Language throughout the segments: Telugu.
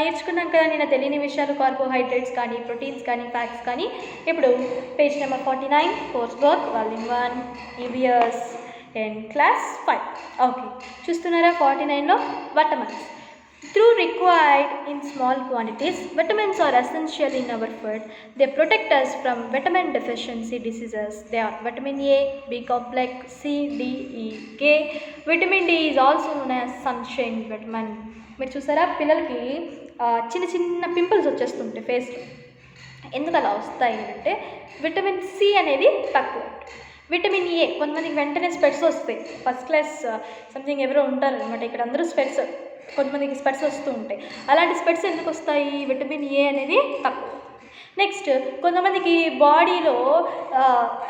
నేర్చుకున్నాం కదా నేను తెలియని విషయాలు, కార్బోహైడ్రేట్స్ కానీ, ప్రోటీన్స్ కానీ, ఫ్యాట్స్ కానీ. ఇప్పుడు page number 49 course work volume 1 EVS in class 5. Okay, చూస్తున్నారా 49లో vitamins. Though required in small quantities, vitamins are essential in our food. They protect us from vitamin deficiency diseases. They are vitamin A, B complex, C, D, E, K. Vitamin D is also known as sunshine vitamin. మీరు చూసారా పిల్లలకి చిన్న చిన్న పింపుల్స్ వచ్చేస్తుంటాయి ఫేస్లో. ఎందుకు అలా వస్తాయి అంటే విటమిన్ సి అనేది తక్కువ. విటమిన్ ఏ కొంతమందికి వెంటనే స్పెట్స్ వస్తాయి. ఫస్ట్ క్లాస్ సంథింగ్ ఎవరో ఉంటారు అనమాట, ఇక్కడ అందరూ స్పెట్స్, కొంతమందికి స్పెట్స్ వస్తూ ఉంటాయి. అలాంటి స్పెట్స్ ఎందుకు వస్తాయి? విటమిన్ ఏ అనేది తక్కువ. నెక్స్ట్ కొంతమందికి బాడీలో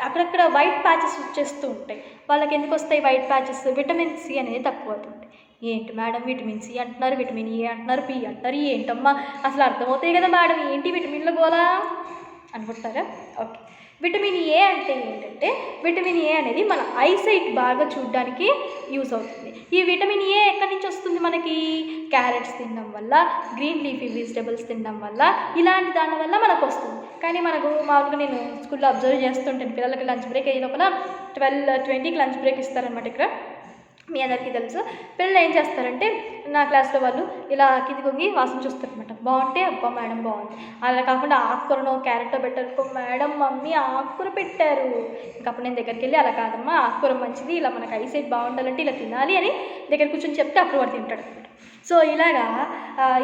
అక్కడక్కడ వైట్ ప్యాచెస్ వచ్చేస్తూ ఉంటాయి. వాళ్ళకి ఎందుకు వస్తాయి వైట్ ప్యాచెస్? విటమిన్ సి అనేది తక్కువ అవుతుంది. ఏంటి మేడం విటమిన్ సి అంటున్నారు, విటమిన్ ఏ అంటున్నారు, పి అంటారు, ఏంటమ్మా అసలు అర్థమవుతాయి కదా మేడం, ఏంటి విటమిన్ల గోలా అనుకుంటారా? ఓకే, విటమిన్ ఏ అంటే ఏంటంటే విటమిన్ ఏ అనేది మన ఐసైట్ బాగా చూడడానికి యూజ్ అవుతుంది. ఈ విటమిన్ ఏ ఎక్కడి నుంచి వస్తుంది మనకి? క్యారెట్స్ తినడం వల్ల, గ్రీన్ లీఫీ వెజిటబుల్స్ తినడం వల్ల, ఇలాంటి దాని వల్ల మనకు వస్తుంది. కానీ మనకు మామూలుగా నేను స్కూల్లో అబ్జర్వ్ చేస్తుంటాను, పిల్లలకి లంచ్ బ్రేక్ అయ్యే లోపల 12:20కి లంచ్ బ్రేక్ ఇస్తారనమాట. ఇక్కడ మీ అందరికీ తెలుసు. పిల్లలు ఏం చేస్తారంటే నా క్లాస్లో వాళ్ళు ఇలా కిందికి వంగి వాసన చూస్తారనమాట. బాగుంటే అబ్బా మేడం బాగుంది, అలా కాకుండా ఆకుకూరనో క్యారెట్టో పెట్టారు, మేడం మమ్మీ ఆకుకూర పెట్టారు. ఇంకప్పుడు నేను దగ్గరికి వెళ్ళి అలా కాదమ్మా ఆకుకూర మంచిది, ఇలా మనకు ఐసైట్ బాగుండాలంటే ఇలా తినాలి అని దగ్గర కూర్చొని చెప్తే అప్పుడు వాడు తింటాడు అనమాట. సో ఇలాగా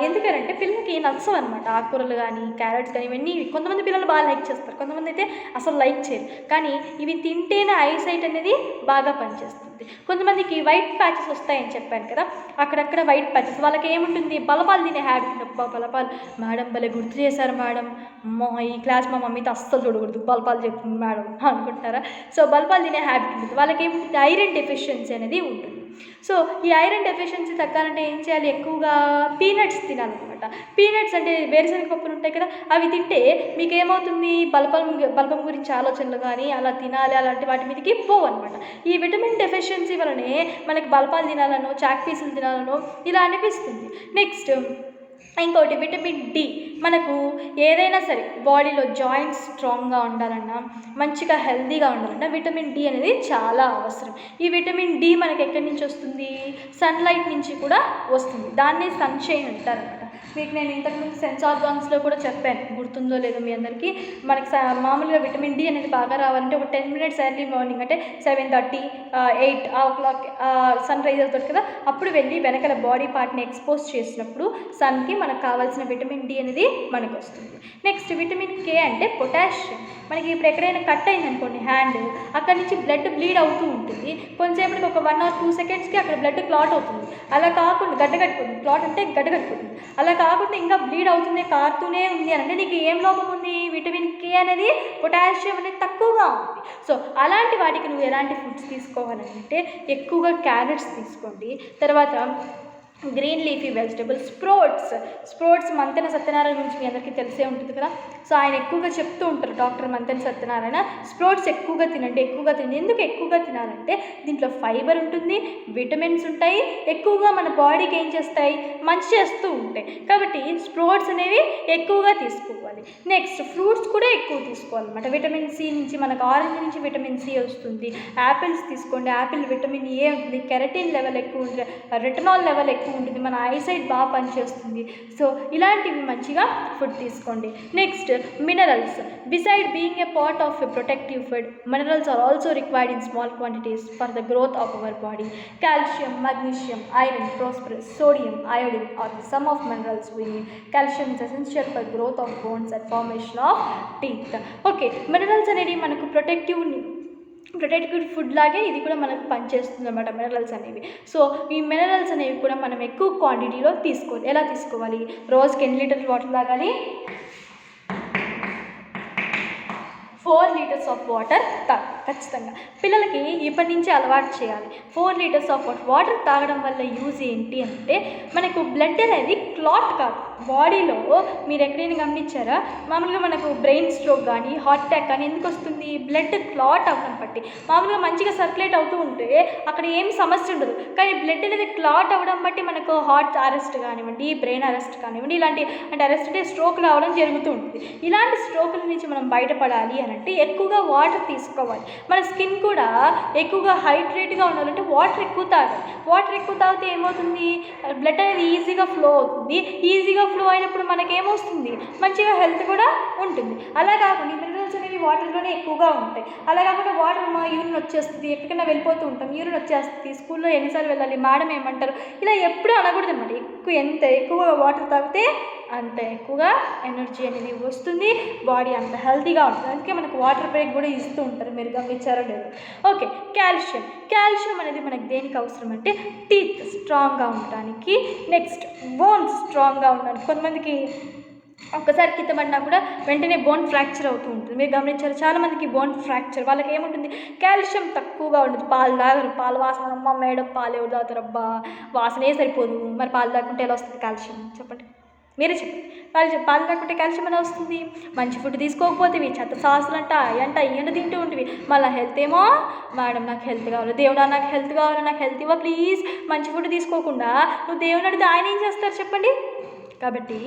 ఎందుకంటే పిల్లలకి నచ్చవు అనమాట ఆకుకూరలు కానీ క్యారెట్స్ కానీ ఇవన్నీ. కొంతమంది పిల్లలు బాగా లైక్ చేస్తారు, కొంతమంది అయితే అసలు లైక్ చేయరు. కానీ ఇవి తింటేనే ఐసైట్ అనేది బాగా పనిచేస్తుంది. కొంతమందికి వైట్ ప్యాచెస్ వస్తాయని చెప్పాను కదా, అక్కడక్కడ వైట్ ప్యాచెస్. వాళ్ళకి ఏముంటుంది? బలపాలు తినే హ్యాబిట్. అబ్బా బలపాలు మేడం భలే గుర్తు చేశారు మేడం, ఈ క్లాస్ మా మమ్మీతో అస్సలు చూడకూడదు, బలపాలు చెప్తుంది మేడం అనుకుంటారా? సో బలపాలు తినే హ్యాబిట్ ఉంటుంది. వాళ్ళకి ఏముంటుంది? ఐరన్ డెఫిషియన్సీ అనేది ఉంటుంది. సో ఈ ఐరన్ డెఫిషియన్సీ తగ్గాలంటే ఏం చేయాలి? ఎక్కువగా పీనట్స్ తినాలన్నమాట. పీనట్స్ అంటే వేరుశనగ పప్పులు ఉంటాయి కదా, అవి తింటే మీకు ఏమవుతుంది? బల్బం గురించి ఆలోచనలు కానీ అలా తినాలి అలాంటి వాటి మీదకి పోవు అనమాట. ఈ విటమిన్ డెఫిషియన్సీ వలనే మనకి బల్పాలు తినాలనో చాక్ పీసులు తినాలనో ఇలా అనిపిస్తుంది. నెక్స్ట్ ఇంకోటి విటమిన్ డి. మనకు ఏదైనా సరే బాడీలో జాయింట్స్ స్ట్రాంగ్గా ఉండాలన్నా, మంచిగా హెల్తీగా ఉండాలన్నా విటమిన్ డి అనేది చాలా అవసరం. ఈ విటమిన్ డి మనకి ఎక్కడి నుంచి వస్తుంది? సన్లైట్ నుంచి కూడా వస్తుంది. దాన్నే సన్షైన్ అంటారనమాట. మీకు నేను ఇంతకుముందు సెన్స్ ఆర్గాన్స్లో కూడా చెప్పాను, గుర్తుందో లేదో మీ అందరికీ. మనకి మామూలుగా విటమిన్ డి అనేది బాగా రావాలంటే ఒక 10 minutes ఎర్లీ మార్నింగ్ అంటే 7:30, 8 o'clock సన్ రైజ్ అవుతుంది కదా, అప్పుడు వెళ్ళి వెనకాల బాడీ పార్ట్ని ఎక్స్పోజ్ చేసినప్పుడు సన్కి మనకు కావాల్సిన విటమిన్ డి అనేది మనకు వస్తుంది. నెక్స్ట్ విటమిన్ కే అంటే పొటాషియం. మనకి ఇప్పుడు ఎక్కడైనా కట్ అయింది అనుకోండి హ్యాండ్, అక్కడి నుంచి బ్లడ్ బ్లీడ్ అవుతూ ఉంటుంది. కొంచెంసేపటికి ఒక 1 or 2 secondsకి అక్కడ బ్లడ్ క్లాట్ అవుతుంది. అలా కాకుండా గడ్డగట్టుకుంటుంది. క్లాట్ అంటే గడ్డగట్టుకుంటుంది. అలా కాకుండా ఇంకా బ్లీడ్ అవుతుంది, కారుతూనే ఉంది అని అంటే నీకు ఏం లోపం ఉంది? విటమిన్ కే అనేది, పొటాషియం అనేది తక్కువగా ఉంది. సో అలాంటి వాటికి నువ్వు ఎలాంటి ఫుడ్స్ తీసుకోవాలంటే ఎక్కువగా క్యారెట్స్ తీసుకోండి. తర్వాత green leafy vegetables, sprouts Manthena Satyanarayana గురించి మీ అందరికీ తెలిసే ఉంటుంది కదా. సో ఆయన ఎక్కువగా చెప్తూ ఉంటారు, డాక్టర్ మంతెన సత్యనారాయణ, స్ప్రోట్స్ ఎక్కువగా తినండి. ఎందుకు ఎక్కువగా తినాలంటే దీంట్లో ఫైబర్ ఉంటుంది, విటమిన్స్ ఉంటాయి, ఎక్కువగా మన బాడీకి ఏం చేస్తాయి? మంచి చేస్తూ ఉంటాయి. కాబట్టి స్ప్రోట్స్ అనేవి ఎక్కువగా తీసుకోవాలి. నెక్స్ట్ ఫ్రూట్స్ కూడా ఎక్కువ తీసుకోవాలన్నమాట. విటమిన్ సి నుంచి మనకు ఆరెంజ్ నుంచి విటమిన్ సి వస్తుంది. యాపిల్స్ తీసుకోండి, యాపిల్ విటమిన్ ఏ ఉంటుంది, కెరటిన్ లెవెల్ ఎక్కువ ఉంటుంది, రెటినాల్ లెవెల్ ఎక్కువ ఉంటుంది, మన ఐసైట్ బాగా పనిచేస్తుంది. సో ఇలాంటివి మంచిగా ఫుడ్ తీసుకోండి. Next minerals. Beside being a part of a protective food, minerals are also required in small quantities for the growth of our body. Calcium, magnesium, iron, phosphorus, sodium, iodine are the sum of minerals we need. Calcium is essential for growth of bones and formation of teeth. Okay, minerals అనేది మనకు ప్రొటెక్టివ్ ఫుడ్ లాగే ఇది కూడా మనకు పనిచేస్తుంది అన్నమాట మినరల్స్ అనేవి. సో ఈ మినరల్స్ అనేవి కూడా మనం ఎక్కువ క్వాంటిటీలో తీసుకోవాలి. ఎలా తీసుకోవాలి? రోజుకి ఎన్ని లీటర్స్ వాటర్ తాగాలి? 4 liters ఆఫ్ వాటర్ తాగాలి. ఖచ్చితంగా పిల్లలకి ఇప్పటి నుంచే అలవాటు చేయాలి. 4 లీటర్స్ ఆఫ్ వాటర్ తాగడం వల్ల యూజ్ ఏంటి అంటే మనకు బ్లడ్ అనేది క్లాట్ కాదు బాడీలో. మీరు ఎక్కడైనా గమనించారా, మామూలుగా మనకు బ్రెయిన్ స్ట్రోక్ కానీ హార్ట్ అటాక్ కానీ ఎందుకు వస్తుంది? బ్లడ్ క్లాట్ అవ్వడం బట్టి. మామూలుగా మంచిగా సర్క్యులేట్ అవుతూ ఉంటే అక్కడ ఏం సమస్య ఉండదు, కానీ బ్లడ్ అనేది క్లాట్ అవ్వడం బట్టి మనకు హార్ట్ అరెస్ట్ కానివ్వండి, బ్రెయిన్ అరెస్ట్ కానివ్వండి, ఇలాంటి అంటే అరెస్ట్ అంటే స్ట్రోక్ రావడం జరుగుతూ ఉంటుంది. ఇలాంటి స్ట్రోకుల నుంచి మనం బయటపడాలి అని అంటే ఎక్కువగా వాటర్ తీసుకోవాలి. మన స్కిన్ కూడా ఎక్కువగా హైడ్రేట్గా ఉండాలంటే వాటర్ ఎక్కువ తాగాలి. వాటర్ ఎక్కువ తాగితే ఏమవుతుంది? బ్లడ్ అనేది ఈజీగా ఫ్లో అవుతుంది. ఈజీగా ఫ్లో అయినప్పుడు మనకేమొస్తుంది? మంచిగా హెల్త్ కూడా ఉంటుంది. అలా కాకుండా మినరల్స్ అనేవి వాటర్లోనే ఎక్కువగా ఉంటాయి. అలా కాకుండా వాటర్ మా యూరిన్ వచ్చేస్తుంది, ఎక్కడికైనా వెళ్ళిపోతూ ఉంటాం, యూరిన్ వచ్చేస్తుంది, స్కూల్లో ఎన్నిసార్లు వెళ్ళాలి, మేడం ఏమంటారు, ఇలా ఎప్పుడూ అనకూడదు అనమాట. ఎంత ఎక్కువగా వాటర్ తాగితే అంత ఎక్కువగా ఎనర్జీ అనేది వస్తుంది, బాడీ అంత హెల్తీగా ఉంటుంది. అందుకే మనకు వాటర్ బ్రేక్ కూడా ఇస్తూ ఉంటారు, మీరు గమనించారో లేదు. ఓకే, కాల్షియం అనేది మనకు దేనికి అవసరం అంటే టీత్ స్ట్రాంగ్గా ఉండడానికి, నెక్స్ట్ బోన్స్ స్ట్రాంగ్గా ఉండడానికి. కొంతమందికి ఒక్కసారి కింద పడినా కూడా వెంటనే బోన్ ఫ్రాక్చర్ అవుతూ ఉంటుంది, మీరు గమనించారు. చాలామందికి బోన్ ఫ్రాక్చర్, వాళ్ళకి ఏముంటుంది? కాల్షియం తక్కువగా ఉంటుంది. పాలు తాగరు, పాలు వాసన, అమ్మ మేడం పాలు ఎవరు తాగుతారు, అబ్బా వాసనే సరిపోదు, మరి పాలు తాగుకుంటే ఎలా వస్తుంది కాల్షియం చెప్పండి, మీరే చెప్పండి. పాలు తాగుకుంటే కాల్షియం ఎలా వస్తుంది? మంచి ఫుడ్ తీసుకోకపోతే చెత్త సాసులు ఇవన్నీ తింటూ ఉంటుంది. మళ్ళీ హెల్త్ ఏమో, మేడం నాకు హెల్త్ కావాలి, దేవుడా నాకు హెల్త్ కావాలి, నాకు హెల్త్ ఇవ్వ ప్లీజ్. మంచి ఫుడ్ తీసుకోకుండా నువ్వు దేవుని అడిగితే ఆయన ఏం చేస్తారు చెప్పండి? కాబట్టి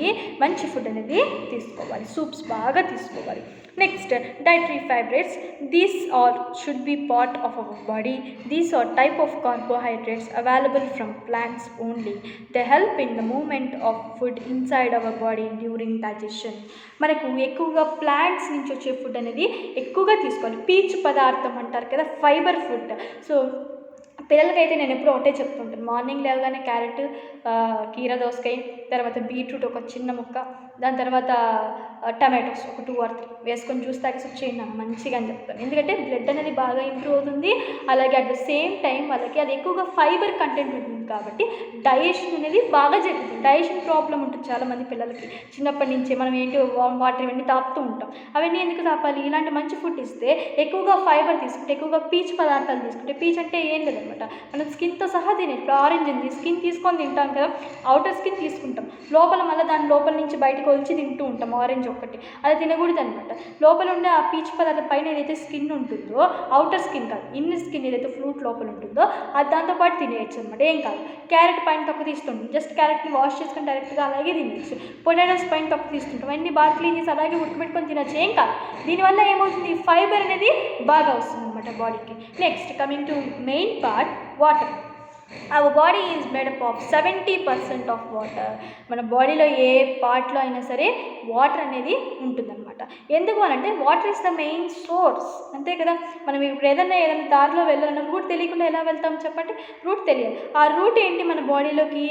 మంచి ఫుడ్ అనేది తీసుకోవాలి, సూప్స్ బాగా తీసుకోవాలి. Next dietary fibrates, these are should be part of our body. These are type of carbohydrates available from plants only. They help in the movement of food inside our body during digestion. మనకు ఎక్కువగా ప్లాంట్స్ నుంచి వచ్చే ఫుడ్ అనేది ఎక్కువగా తీసుకోవాలి. పీచు పదార్థం అంటారు కదా, ఫైబర్ ఫుడ్. సో పిల్లలకైతే నేను ఎప్పుడూ ఒకటే చెప్తుంటాను, మార్నింగ్ లేవగానే క్యారెట్, కీర దోసకాయ, తర్వాత బీట్రూట్ ఒక చిన్న ముక్క, దాని తర్వాత టమాటోస్ ఒక 2 or 3 వేసుకొని జ్యూస్ తాగేసి వచ్చేయండి మంచిగా అని చెప్తాను. ఎందుకంటే బ్లడ్ అనేది బాగా ఇంప్రూవ్ అవుతుంది, అలాగే అట్ ద సేమ్ టైం వాళ్ళకి అది ఎక్కువగా ఫైబర్ కంటెంట్ ఉంటుంది కాబట్టి డైజెషన్ అనేది బాగా జరుగుతుంది. డైజెషన్ ప్రాబ్లం ఉంటుంది చాలామంది పిల్లలకి చిన్నప్పటి నుంచే. మనం ఏంటి వాటర్ ఇవన్నీ తాపుతూ ఉంటాం, అవన్నీ ఎందుకు తాపాలి? ఇలాంటి మంచి ఫుడ్ ఇస్తే ఎక్కువగా ఫైబర్ తీసుకుంటే, ఎక్కువగా పీచు పదార్థాలు తీసుకుంటే, పీచ్ అంటే ఏం లేదనమాట, మనం స్కిన్తో సహా తినే. ఇప్పుడు ఆరెంజ్ ఉంది, స్కిన్ తీసుకొని తింటాం కదా, అవుటర్ స్కిన్ తీసుకుంటాం, లోపల మళ్ళీ దాని లోపల నుంచి బయటకు వచ్చి తింటూ ఉంటాం. ఆరెంజ్ ఒకటి అది తినకూడదు అనమాట. లోపల ఉండే ఆ పీచు పదార్థం పైన ఏదైతే స్కిన్ ఉంటుందో, అవుటర్ స్కిన్ కాదు, ఇన్నర్ స్కిన్ ఏదైతే ఫ్రూట్ లోపల ఉంటుందో అది దాంతోపాటు తినేయచ్చు అనమాట, ఏం కాదు. క్యారెట్ పైన తక్కువ తీస్తుంటాం, జస్ట్ క్యారెట్ని వాష్ చేసుకొని డైరెక్ట్గా అలాగే తినేయచ్చు. పొటాటోస్ పైన తక్కువ తీసుకుంటాం, అన్నీ బాగా క్లీన్ చేసి అలాగే ఉడకబెట్టుకొని తినచ్చు, ఏం కాదు. దీనివల్ల ఏమవుతుంది? ఫైబర్ అనేది బాగా వస్తుంది అనమాట బాడీకి. Next coming to main part, water. Our body is made up of 70% of water. మన బాడీలో ఏ పార్ట్లో అయినా సరే వాటర్ అనేది ఉంటుందన్నమాట. ఎందుకు అనంటే water is the main source, అంతే కదా. మనం ఇప్పుడు ఏదైనా దారిలో వెళ్ళాలన్నా రూట్ తెలియకుండా ఎలా వెళ్తాం చెప్పండి? రూట్ తెలియాలి. ఆ రూట్ ఏంటి? మన బాడీలోకి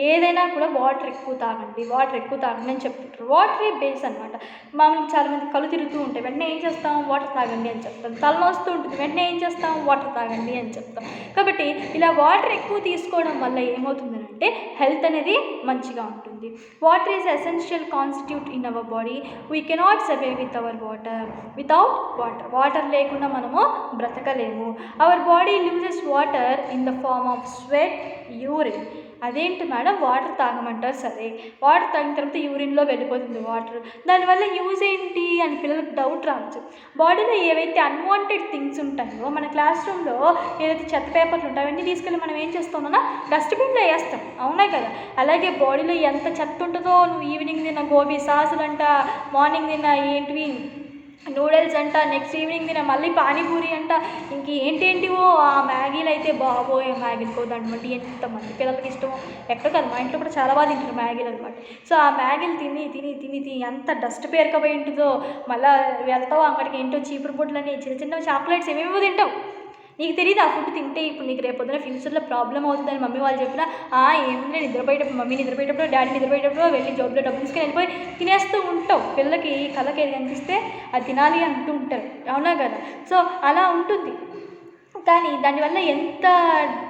ఏదైనా కూడా వాటర్ ఎక్కువ తాగండి, వాటర్ ఎక్కువ తాగండి అని చెప్తుంటారు. వాటరే బేస్ అనమాట. మామూలుగా చాలామంది కళ్ళు తిరుగుతూ ఉంటాయి, వెంటనే ఏం చేస్తాం? వాటర్ తాగండి అని చెప్తాం. తలనొస్తూ ఉంటుంది, వెంటనే ఏం చేస్తాం? వాటర్ తాగండి అని చెప్తాం. కాబట్టి ఇలా వాటర్ ఎక్కువ తీసుకోవడం వల్ల ఏమవుతుందంటే హెల్త్ అనేది మంచిగా ఉంటుంది. Water is essential constituent in our body. We cannot survive with our water, without water. Water లేకుండా మనము బ్రతకలేము. Our body loses water in the form of sweat, urine. అదేంటి మేడం వాటర్ తాగమంటారు, సరే వాటర్ తాగిన తర్వాత యూరిన్లో వెళ్ళిపోతుంది వాటర్, దానివల్ల యూజ్ ఏంటి అని పిల్లలకు డౌట్ రావచ్చు. బాడీలో ఏవైతే అన్వాంటెడ్ థింగ్స్ ఉంటాయో, మన క్లాస్ రూమ్లో ఏదైతే చెత్త పేపర్లు ఉంటాయో అవన్నీ తీసుకెళ్ళి మనం ఏం చేస్తామన్నా డస్ట్బిన్లో వేస్తాం, అవునా కదా. అలాగే బాడీలో ఎంత చెత్త ఉంటుందో, నువ్వు ఈవినింగ్ తిన్న గోబీ సాసులంట, మార్నింగ్ తిన్న ఏంటివి నూడిల్స్ అంట, నెక్స్ట్ ఈవినింగ్ తిన మళ్ళీ పానీపూరి అంట, ఇంకేంటేంటివో ఆ మ్యాగీలు అయితే బాబోయే మ్యాగీలు దాన్ని ఎంతమంది పిల్లలకి ఇష్టమో ఎక్కడ కాదు, మా ఇంట్లో కూడా చాలా బాగా తింటారు మ్యాగీలు అనమాట. సో ఆ మ్యాగీలు తిని తిని తిని తిని ఎంత డస్ట్ పేరుకపోయి ఉంటుందో, మళ్ళీ వెళ్తావు అక్కడికి ఏంటో చీపురు బుడ్లని, చిన్న చిన్న చాక్లెట్స్ ఏమేమో తింటావు. నీకు తెలియదు ఆ ఫుడ్ తింటే ఇప్పుడు నీకు రేపొద్దున ఫ్యూచర్లో ప్రాబ్లం అవుతుందని మమ్మీ వాళ్ళు చెప్పినా ఏముంది, నిద్రపోయేటప్పుడు మమ్మీ నిద్రపోయేటప్పుడు డాడీ నిద్రపోయేటప్పుడు వెళ్ళి జాబ్లో డబ్బులు తీసుకొని వెళ్ళిపోయి తినేస్తూ ఉంటావు. పిల్లలకి కళ్ళకి ఏది కనిపిస్తే అది తినాలి అంటూ ఉంటారు, అవునా కదా. సో అలా ఉంటుంది. కానీ దానివల్ల ఎంత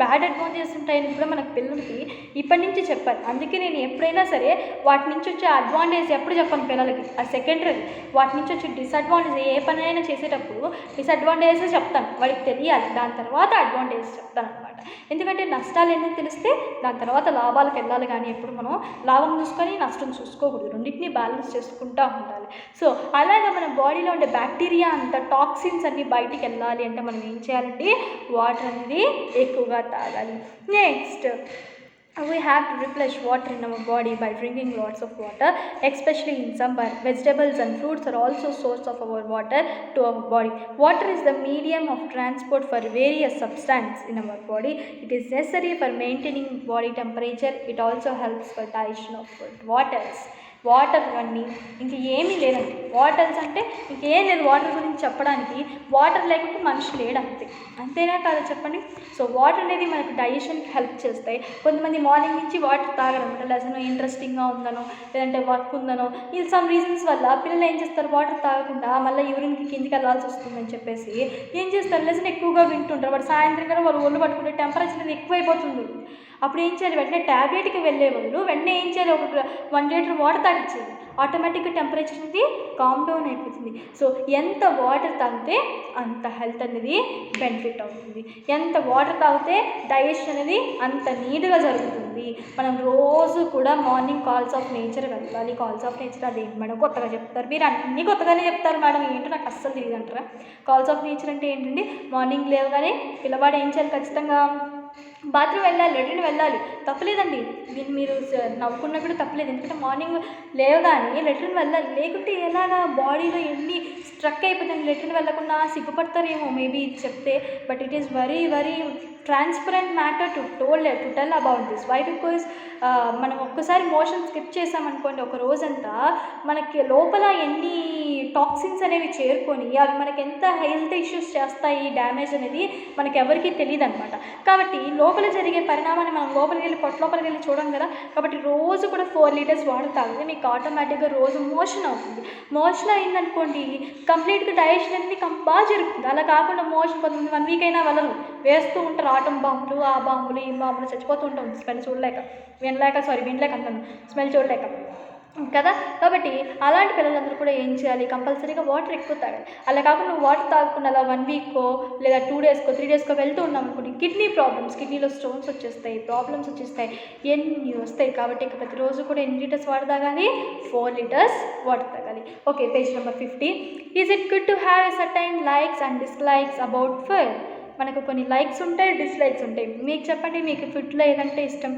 బ్యాడ్ అడ్వాంటేజెస్ ఉంటాయని కూడా మనకు పిల్లలకి ఇప్పటి నుంచి చెప్పాలి. అందుకే నేను ఎప్పుడైనా సరే వాటి నుంచి వచ్చే అడ్వాంటేజ్ ఎప్పుడు చెప్పను పిల్లలకి, ఆ సెకండరీ. వాటి నుంచి వచ్చే డిసడ్వాంటేజ్ ఏ పనైనా చేసేటప్పుడు డిసడ్వాంటేజెస్ చెప్తాను, వాడికి తెలియాలి, దాని తర్వాత అడ్వాంటేజెస్ చెప్తాను అనమాట. ఎందుకంటే నష్టాలు ఎన్నో తెలిస్తే దాని తర్వాత లాభాలకు వెళ్ళాలి, కానీ ఎప్పుడు మనం లాభం చూసుకొని నష్టం చూసుకోకూడదు, రెండింటినీ బ్యాలెన్స్ చేసుకుంటూ ఉండాలి. సో అలాగే మన బాడీలో ఉండే బ్యాక్టీరియా అంతా టాక్సిన్స్ అన్నీ బయటికి వెళ్ళాలి అంటే మనం ఏం చేయాలంటే వాటర్ అనేది ఎక్కువగా తాగాలి. Next, we have to replenish water in our body by drinking lots of water, especially in summer. Vegetables and fruits are also source of our water to our body. Water is the medium of transport for various substances in our body. It is necessary for maintaining body temperature. It also helps for digestion of food. Water అన్నీ ఇంక ఏమీ లేదండి. వాటర్స్ అంటే ఇంకేం లేదు వాటర్ గురించి చెప్పడానికి. వాటర్ లేకుంటే మనిషి లేడు, అంతేనా కాదా చెప్పండి. సో వాటర్ అనేది మనకు డైజెషన్కి హెల్ప్ చేస్తాయి. కొంతమంది మార్నింగ్ నుంచి వాటర్ తాగరనమాట, లెసన్ ఇంట్రెస్టింగ్గా ఉందనో లేదంటే వర్క్ ఉందనో, ఇది సమ్ రీజన్స్ వల్ల పిల్లలు ఏం చేస్తారు, వాటర్ తాగకుండా మళ్ళీ యూరిన్కి కిందికి వెళ్ళాల్సి వస్తుందని చెప్పేసి ఏం చేస్తారు, లెసన్ ఎక్కువగా వింటుంటారు. వాడు సాయంత్రం కన్నా వాళ్ళు ఒళ్ళు పట్టుకుంటే టెంపరేచర్ అనేది ఎక్కువైపోతుంది. అప్పుడు ఏం చేయాలి, వెంటనే ట్యాబ్లెట్కి వెళ్ళే బదులు వెంటనే ఏం చేయాలి, ఒక 1 లీటర్ వాటర్ తాగించేది, ఆటోమేటిక్గా టెంపరేచర్ అనేది కామ్ డౌన్ అయిపోతుంది. సో ఎంత వాటర్ తాగితే అంత హెల్త్ అనేది బెనిఫిట్ అవుతుంది. ఎంత వాటర్ తాగితే డైజెషన్ అనేది అంత నీట్గా జరుగుతుంది. మనం రోజు కూడా మార్నింగ్ కాల్స్ ఆఫ్ నేచర్ వెళ్ళాలి. కాల్స్ ఆఫ్ నేచర్ అదేంటి మేడం కొత్తగా చెప్తారు, మీరు అన్నీ కొత్తగానే చెప్తారు మేడం, ఏంటో నాకు అస్సలు తెలియదు అంటారా. కాల్స్ ఆఫ్ నేచర్ అంటే ఏంటండి, మార్నింగ్ లేవగానే పిల్లవాడు ఏం చేయాలి, ఖచ్చితంగా బాత్రూమ్ వెళ్ళాలి, లెట్రిన్ వెళ్ళాలి, తప్పలేదండి. దీన్ని మీరు నవ్వుకున్నా కూడా తప్పలేదు, ఎందుకంటే మార్నింగ్ లేవగానే లెట్రిన్ వెళ్ళాలి. లేకుంటే ఎలాగా బాడీలో ఎన్ని స్ట్రక్ అయిపోతుంది, లెట్రిన్ వెళ్ళకుండా సిగ్గుపడతారేమో మేబీ ఇది చెప్తే. But it is very very transparent matter to tell about this. Why because మనం ఒక్కసారి మోషన్ స్కిప్ చేసామనుకోండి ఒక రోజంతా, మనకి లోపల ఎన్ని టాక్సిన్స్ అనేవి చేరుకొని అవి మనకి ఎంత హెల్త్ ఇష్యూస్ చేస్తాయి, డ్యామేజ్ అనేది మనకి ఎవరికీ తెలియదు అనమాట. కాబట్టి లోపల జరిగే పరిణామాన్ని మనం లోపలికి వెళ్ళి లోపలికి వెళ్ళి చూడం కదా. కాబట్టి రోజు కూడా 4 లీటర్స్ వాటర్ తాగితే మీకు ఆటోమేటిక్గా రోజు మోషన్ అవుతుంది. మోషన్ అయిందనుకోండి కంప్లీట్గా డైజెషన్ అనేది బాగా జరుగుతుంది. అలా కాకుండా మోషన్ కొంతమంది 1 వీక్ అయినా వెళ్ళరు, వేస్తూ ఉంటారు ఆటం బాంబులు, ఆ బాంబులు ఈ బాంబులు, చచ్చిపోతూ ఉంటాం స్మెల్ చూడలేక, వినలేక అంటాను, స్మెల్ చూడలేక కదా. కాబట్టి అలాంటి పిల్లలందరూ కూడా ఏం చేయాలి, కంపల్సరీగా వాటర్ ఎక్కువ తాగాలి. అలా కాకుండా నువ్వు వాటర్ తాగకుండా అలా 1 వీక్కో లేదా 2 డేస్కో 3 డేస్కో వెళ్తూ ఉన్నాం అనుకోండి, కిడ్నీ ప్రాబ్లమ్స్, కిడ్నీలో స్టోన్స్ వచ్చేస్తాయి, ప్రాబ్లమ్స్ వచ్చేస్తాయి, ఎన్ని వస్తాయి. కాబట్టి ఇక ప్రతిరోజు కూడా ఎన్ని లీటర్స్ వాటర్ తాగాలి, 4 లీటర్స్ వాటర్ తాగాలి. Okay, page number 50. Is it good to have a certain likes and dislikes about food? మనకు కొన్ని లైక్స్ ఉంటాయి, డిస్లైక్స్ ఉంటాయి. మీకు చెప్పండి, మీకు ఫుడ్లో ఏదంటే ఇష్టం?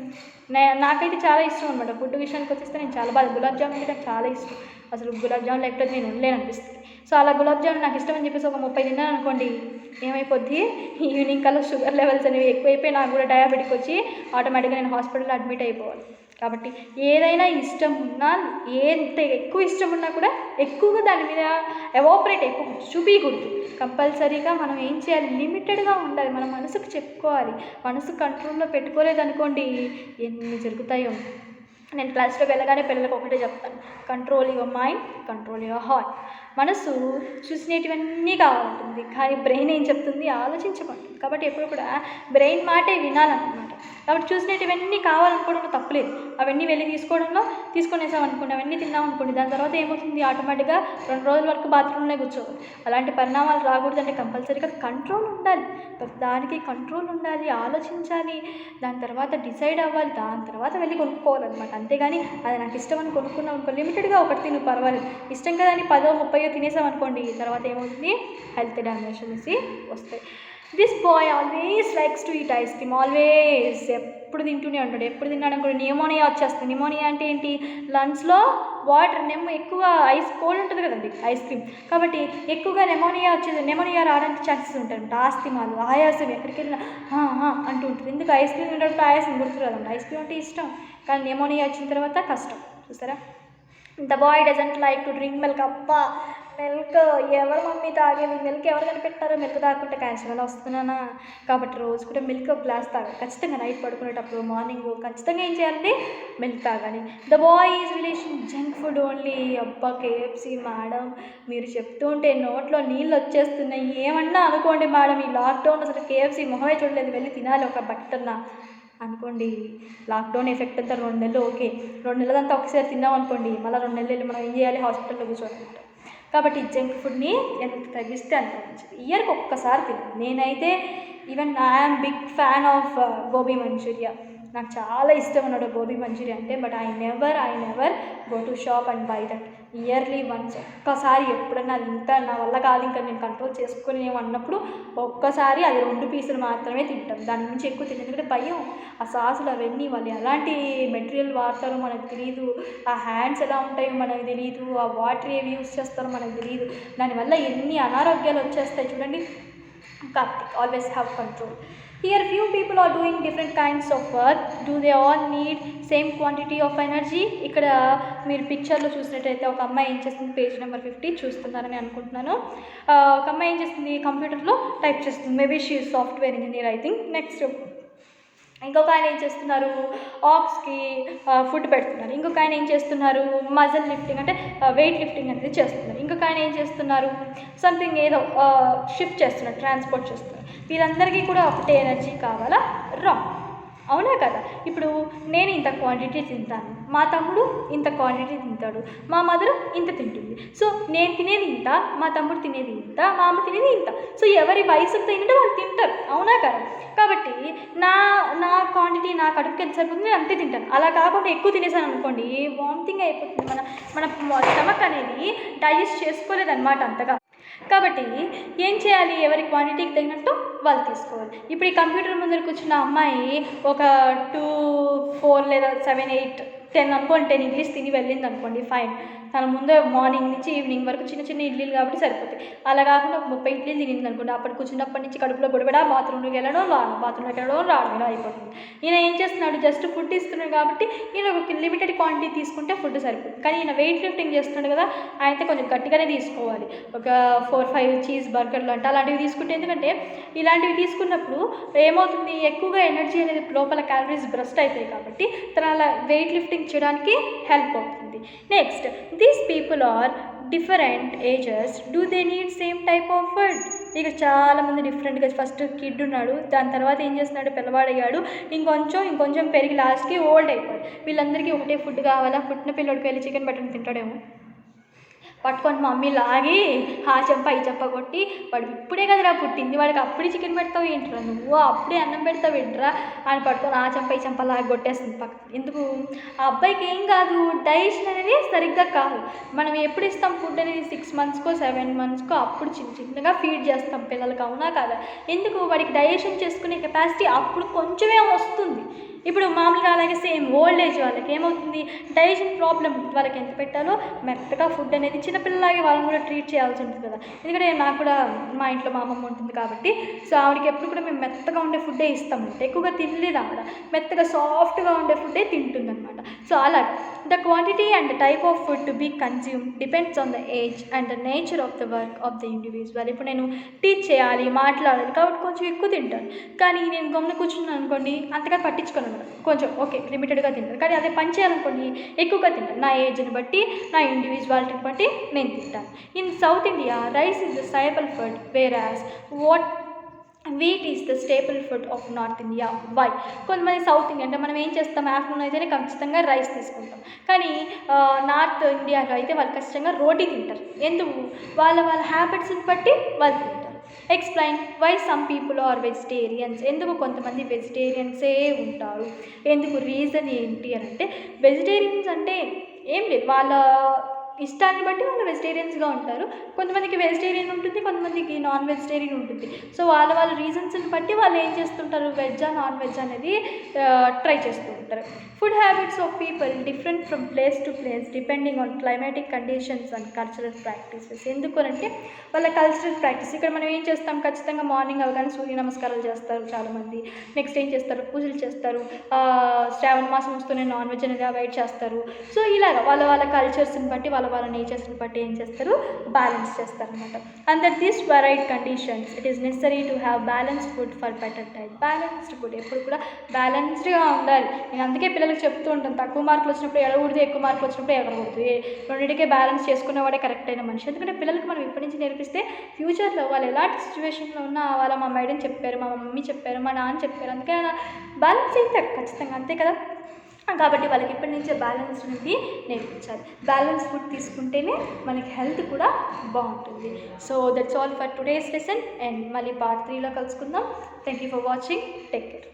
నాకైతే చాలా ఇష్టం అనమాట. ఫుడ్ విషయానికి వచ్చేస్తే నేను చాలా బాగా గులాబ్ జామున్ అంటే నాకు చాలా ఇష్టం. అసలు గులాబ్ జామున్ లేకపోతే నేను ఉండలేను అనిపిస్తుంది. సో అలా గులాబ్ జామున్ నాకు ఇష్టం అని చెప్పేసి ఒక 30 తిన్నాను అనుకోండి, ఏమైపోద్ది, ఈవినింగ్ కల్లా షుగర్ లెవెల్స్ అనేవి ఎక్కువైపోయి నాకు కూడా డయాబెటిక్ వచ్చి ఆటోమేటిక్గా నేను హాస్పిటల్లో అడ్మిట్ అయిపోవాలి. కాబట్టి ఏదైనా ఇష్టం ఉన్నా, ఎంత ఎక్కువ ఇష్టం ఉన్నా కూడా ఎక్కువగా దాని మీద ఎవాపరేట్ అయిపోకూడదు, చూపించకూడదు. కంపల్సరీగా మనం ఏం చేయాలి, లిమిటెడ్గా ఉండాలి. మన మనసుకు చెప్పుకోవాలి. మనసు కంట్రోల్లో పెట్టుకోలేదనుకోండి ఎన్ని జరుగుతాయో. నేను క్లాస్లో వెళ్ళగానే పిల్లలకు ఒకటే చెప్తాను, control your mind, control your heart. మనసు చూసినటువన్నీ కావాలంటుంది, కానీ బ్రెయిన్ ఏం చెప్తుంది, ఆలోచించకండి. కాబట్టి ఎప్పుడు కూడా బ్రెయిన్ మాటే వినాలన్నమాట. కాబట్టి చూసినటువన్నీ కావాలనుకోవడంలో తప్పలేదు. అవన్నీ వెళ్ళి తీసుకొనేసామనుకోండి, అవన్నీ తిన్నామనుకోండి, దాని తర్వాత ఏమవుతుంది, ఆటోమేటిక్గా 2 రోజుల వరకు బాత్రూంలోనే కూర్చోవాలి. అలాంటి పరిణామాలు రాకూడదంటే కంపల్సరీగా కంట్రోల్ ఉండాలి. దానికి కంట్రోల్ ఉండాలి, ఆలోచించాలి, దాని తర్వాత డిసైడ్ అవ్వాలి, దాని తర్వాత వెళ్ళి కొనుక్కోవాలన్నమాట. అంతేగాని అది నాకు ఇష్టం అని కొనుక్కున్నాం అనుకో, లిమిటెడ్గా ఒకటి తిను పర్వాలేదు. ఇష్టం కదా అని 10-30 తినేసామనుకోండి, తర్వాత ఏమవుతుంది, హెల్త్ డ్యామేజ్ అనేసి వస్తాయి. This boy always likes to eat ice cream. Always ఎప్పుడు తింటూనే ఉంటాడు. ఎప్పుడు తిన్నాడు అనుకోండి నిమోనియా వచ్చేస్తుంది. నిమోనియా అంటే ఏంటి, లంగ్స్లో వాటర్ ఎక్కువ ఐస్ కోల్డ్ ఉంటుంది కదండి ఐస్ క్రీమ్, కాబట్టి ఎక్కువగా నెమోనియా రావడానికి ఛాన్సెస్ ఉంటాయి. ఆస్తిమాలు, ఆయాసం, ఎక్కడికి వెళ్ళినా అంటూ ఉంటుంది. ఎందుకు ఐస్ క్రీమ్ తింటే ఆయాసం గుర్తురాదండి. ఐస్ క్రీమ్ అంటే ఇష్టం, కానీ నెమోనియా వచ్చిన తర్వాత కష్టం. చూసారా, the boy doesn't like to drink milk. అబ్బా మిల్క్ ఎవరు మమ్మీ తాగేది, మిల్క్ ఎవరు కనిపెట్టారో మిల్క్ తాగుకుంటే క్యాన్సర్ వల్ల వస్తున్నానా, కాబట్టి రోజు కూడా మిల్క్ ఒక గ్లాస్ తాగాలి ఖచ్చితంగా. నైట్ పడుకునేటప్పుడు మార్నింగ్ ఖచ్చితంగా ఏం చేయాలంటే మిల్క్ తాగాలి. The boy is relation junk food only. అబ్బా కేఎఫ్సీ మేడం మీరు చెప్తూ ఉంటే నోట్లో నీళ్ళు వచ్చేస్తున్నాయి. ఏమన్నా అనుకోండి మేడం, ఈ లాక్డౌన్ అసలు కేఎఫ్సీ మొహమే చూడలేదు, వెళ్ళి తినాలి ఒక బట్టన్నా అనుకోండి. లాక్డౌన్ ఎఫెక్ట్ అంతా 2 నెలలు ఓకే, 2 నెలలంతా ఒకసారి తిన్నాం అనుకోండి, మళ్ళీ 2 నెలలు వెళ్ళి మనం ఏం చేయాలి, హాస్పిటల్లో కూర్చోాలన్నమాట. కాబట్టి జంక్ ఫుడ్ని ఎంత తగ్గిస్తే అంత మంచిది. ఇయర్కి ఒక్కసారి తిన్నాను నేనైతే. Even I'm big fan of gobi manchurian. నాకు చాలా ఇష్టం అన్నాడు గోబీ మంచూరియా అంటే. But I never go to shop and buy that. Yearly once ఒక్కసారి ఎప్పుడన్నా ఇంత నా వల్ల కాదు ఇంకా నేను కంట్రోల్ చేసుకొని అన్నప్పుడు ఒక్కసారి అది 2 పీసులు మాత్రమే తింటాం, దాని నుంచి ఎక్కువ తింటాం. ఎందుకంటే భయం, ఆ సాసులు అవన్నీ వాళ్ళు ఎలాంటి మెటీరియల్ వాడతారో మనకు తెలియదు, ఆ హ్యాండ్స్ ఎలా ఉంటాయో మనకు తెలియదు, ఆ వాటర్ ఏవి యూస్ చేస్తారో మనకు తెలియదు, దానివల్ల ఎన్ని అనారోగ్యాలు వచ్చేస్తాయి చూడండి. Karthik always have control. Here few people are doing different kinds of work. Do they all need same quantity of energy? ఇక్కడ మీరు పిక్చర్లో చూసినట్టయితే ఒక అమ్మాయి ఏం చేస్తుంది, పేజ్ నెంబర్ 50 చూస్తున్నారని అనుకుంటున్నాను. ఒక అమ్మాయి ఏం చేస్తుంది, కంప్యూటర్లో టైప్ చేస్తుంది. Maybe she software engineer I think. Next ఇంకొక ఆయన ఏం చేస్తున్నారు, ఆక్స్కి ఫుడ్ పెడుతున్నారు. ఇంకొక ఆయన ఏం చేస్తున్నారు, మజిల్ లిఫ్టింగ్ అంటే వెయిట్ లిఫ్టింగ్ అనేది చేస్తున్నారు. ఇంకొక ఆయన ఏం చేస్తున్నారు, సంథింగ్ ఏదో షిఫ్ట్ చేస్తున్నారు, ట్రాన్స్పోర్ట్ చేస్తున్నారు. వీళ్ళందరికీ కూడా ఒకటే ఎనర్జీ కావాలా? రాంగ్, అవునా కదా. ఇప్పుడు నేను ఇంత క్వాంటిటీ తింటాను, మా తమ్ముడు ఇంత క్వాంటిటీ తింటాడు, మా మదర్ ఇంత తింటుంది. సో నేను తినేది ఇంత, మా తమ్ముడు తినేది ఇంత, మా అమ్మ తినేది ఇంత. సో ఎవరి వయసుతో తింటే వాళ్ళు తింటారు, అవునా కదా. కాబట్టి నా క్వాంటిటీ నా కడుపుకి ఎంత సరిపోతుంది నేను అంతే తింటాను. అలా కాకుండా ఎక్కువ తినేసాను అనుకోండి, వామిటింగ్ అయిపోతుంది. మన స్టమక్ అనేది డైజెస్ట్ చేసుకోలేదన్నమాట అంతగా. కాబట్టి ఏం చేయాలి, ఎవరి క్వాంటిటీకి తగినట్టు వాళ్ళు తీసుకోవాలి. ఇప్పుడు ఈ కంప్యూటర్ ముందర కూర్చున్న అమ్మాయి ఒక 2, 4 లేదా 7, 8, 10 అనుకోండి 10 ఇడ్లీస్ తిని వెళ్ళింది అనుకోండి, ఫైన్. తన ముందు మార్నింగ్ నుంచి ఈవినింగ్ వరకు చిన్న చిన్న ఇడ్లీలు కాబట్టి సరిపోతాయి. అలా కాకుండా 30 ఇడ్లీలు తినింది అనుకోండి, అప్పుడు కూర్చున్నప్పటి నుంచి కడుపులో గొడవడ, బాత్రూమ్లోకి వెళ్ళడం రావడం ఇలా అయిపోతుంది. ఈయన ఏం చేస్తున్నాడు, జస్ట్ ఫుడ్ ఇస్తున్నాడు కాబట్టి ఈయన ఒక లిమిటెడ్ క్వాంటిటీ తీసుకుంటే ఫుడ్ సరిపోతుంది. కానీ ఈయన వెయిట్ లిఫ్టింగ్ చేస్తున్నాడు కదా, ఆయనతో కొంచెం గట్టిగానే తీసుకోవాలి. ఒక 4, 5 చీజ్ బర్గర్లు అంటే అలాంటివి తీసుకుంటే, ఎందుకంటే ఇలాంటివి తీసుకున్నప్పుడు ఏమవుతుంది, ఎక్కువగా ఎనర్జీ అనేది లోపల క్యాలరీస్ బ్రస్ట్ అవుతాయి కాబట్టి తన అలా వెయిట్ లిఫ్టింగ్ చేయడానికి హెల్ప్ అవుతుంది. Next, these people are different ages. Do they need same type of food? ఇక్కడ చాలామంది డిఫరెంట్గా, ఫస్ట్ కిడ్ ఉన్నాడు, దాని తర్వాత ఏం చేస్తున్నాడు, పిల్లవాడయ్యాడు, ఇంకొంచెం పెరిగి లాస్ట్కి ఓల్డ్ అయిపోయాడు. వీళ్ళందరికీ ఒకటే ఫుడ్ కావాలా? పుట్టిన పిల్లడికి వెళ్ళి చికెన్ బటన్ తింటాడేమో, పట్టుకొని మమ్మీ లాగి ఆ చెంప ఈ చెంప కొట్టి, వాడు ఇప్పుడే కదరా పుట్టింది, వాడికి అప్పుడే చికెన్ పెడతావు ఏంట్రా నువ్వు, అప్పుడే అన్నం పెడతావు ఏంట్రా అని పట్టుకొని ఆ చెంప ఈ చెంప లాగి కొట్టేస్తుంది పక్కన. ఎందుకు, ఆ అబ్బాయికి ఏం కాదు, డైజెషన్ అనేది సరిగ్గా కాదు. మనం ఎప్పుడు ఇస్తాం ఫుడ్ అనేది 6 మంత్స్కో 7 మంత్స్కో అప్పుడు చిన్నగా ఫీడ్ చేస్తాం పిల్లలకి, అవునా కాదా. ఎందుకు, వాడికి డైజెషన్ చేసుకునే కెపాసిటీ అప్పుడు కొంచెమే వస్తుంది. ఇప్పుడు మామూలుగా అలాగే సేమ్ ఓల్డ్ ఏజ్ వాళ్ళకి ఏమవుతుంది, డైజెషన్ ప్రాబ్లం, వాళ్ళకి ఎంత పెట్టాలో మెత్తగా ఫుడ్ అనేది చిన్నపిల్లలాగే వాళ్ళని కూడా ట్రీట్ చేయాల్సి ఉంటుంది కదా. ఎందుకంటే నాకు కూడా మా ఇంట్లో మా అమ్మమ్మ ఉంటుంది కాబట్టి, సో ఆవిడకి ఎప్పుడు కూడా మేము మెత్తగా ఉండే ఫుడ్డే ఇస్తాము. ఎక్కువగా తినలేదు ఆవిడ, మెత్తగా సాఫ్ట్గా ఉండే ఫుడ్డే తింటుంది అనమాట. సో అలా the quantity and the type of food to be consume depends on the age and the nature of the work of the individual. ఇప్పుడు నేను టీచ్ చేయాలి, మాట్లాడాలి కాబట్టి కొంచెం ఎక్కువ తింటాను. కానీ నేను గమ్మున కూర్చున్నాను అనుకోండి, అంతగా పట్టించుకోను, కొంచెం ఓకే లిమిటెడ్గా తింటాను. కానీ అదే పని చేయాలనుకోండి ఎక్కువగా తింటాను. నా ఏజ్ని బట్టి, నా ఇండివిజువాలిటీని బట్టి నేను తింటాను. In South India rice is the staple food, whereas wheat is the staple food of North India. Why? కొంతమంది సౌత్ ఇండియా అంటే మనం ఏం చేస్తాం, ఆఫ్టర్నూన్ అయితేనే ఖచ్చితంగా రైస్ తీసుకుంటాం. కానీ నార్త్ ఇండియాలో అయితే వాళ్ళు ఖచ్చితంగా రోటీ తింటారు. ఎందుకు, వాళ్ళ హ్యాబిట్స్ని బట్టి వాళ్ళు తింటారు. Explain why some people are vegetarians. ఎందుకు కొంతమంది వెజిటేరియన్సే ఉంటారు, ఎందుకు, రీజన్ ఏంటి అని అంటే, వెజిటేరియన్స్ అంటే ఏం లేదు, వాళ్ళ ఇష్టాన్ని బట్టి వాళ్ళు వెజిటేరియన్స్గా ఉంటారు. కొంతమందికి వెజిటేరియన్ ఉంటుంది, కొంతమందికి నాన్ వెజిటేరియన్ ఉంటుంది. సో వాళ్ళ రీజన్స్ని బట్టి వాళ్ళు ఏం చేస్తుంటారు, వెజ్జా నాన్ వెజ్ అనేది ట్రై చేస్తూ ఉంటారు. ఉంటారు. Food habits of people different from place to place depending on climatic conditions and cultural practices. ఎందుకు అంటే వాళ్ళ కల్చరల్ ప్రాక్టీస్. ఇక్కడ మనం ఏం చేస్తాం, ఖచ్చితంగా మార్నింగ్ అవగానే సూర్య నమస్కారాలు చేస్తారు చాలామంది. నెక్స్ట్ ఏం చేస్తారు, పూజలు చేస్తారు. శ్రావణ మాసం వస్తూనే నాన్ వెజ్ అనేది అవాయిడ్ చేస్తారు. సో ఇలాగ వాళ్ళ వాళ్ళ కల్చర్స్ని బట్టి వాళ్ళ నేచర్స్ని బట్టి ఏం చేస్తారు, బ్యాలెన్స్ చేస్తారనమాట. Under these varied conditions it is necessary to have balanced food for better diet. Balanced food ఎప్పుడు కూడా బ్యాలెన్స్డ్గా ఉండాలి. నేను అందుకే పిల్లలకు చెప్తూ ఉంటాను, తక్కువ మార్కులు వచ్చినప్పుడు ఎడకూడదు, ఎక్కువ మార్కులు వచ్చినప్పుడు ఎగరకూడదు. రెండింటికే బ్యాలెన్స్ చేసుకునేవాడే కరెక్ట్ అయిన మనిషి. ఎందుకంటే పిల్లలకు మనం ఇప్పటి నుంచి నేర్పిస్తే ఫ్యూచర్లో వాళ్ళు ఎలాంటి సిచ్యువేషన్లో ఉన్నా వాళ్ళ మా మేడం చెప్పారు, మా మమ్మీ చెప్పారు, మా నాన్న చెప్పారు, అందుకే బ్యాలెన్స్ అవుతారు ఖచ్చితంగా, అంతే కదా. కాబట్టి వాళ్ళకి ఇప్పటి నుంచే బ్యాలెన్స్ అనేది నేర్పించాలి. బ్యాలెన్స్ ఫుడ్ తీసుకుంటేనే మనకి హెల్త్ కూడా బాగుంటుంది. So that's all for today's lesson and మళ్ళీ పార్ట్ 3లో కలుసుకుందాం. Thank you for watching. Take care.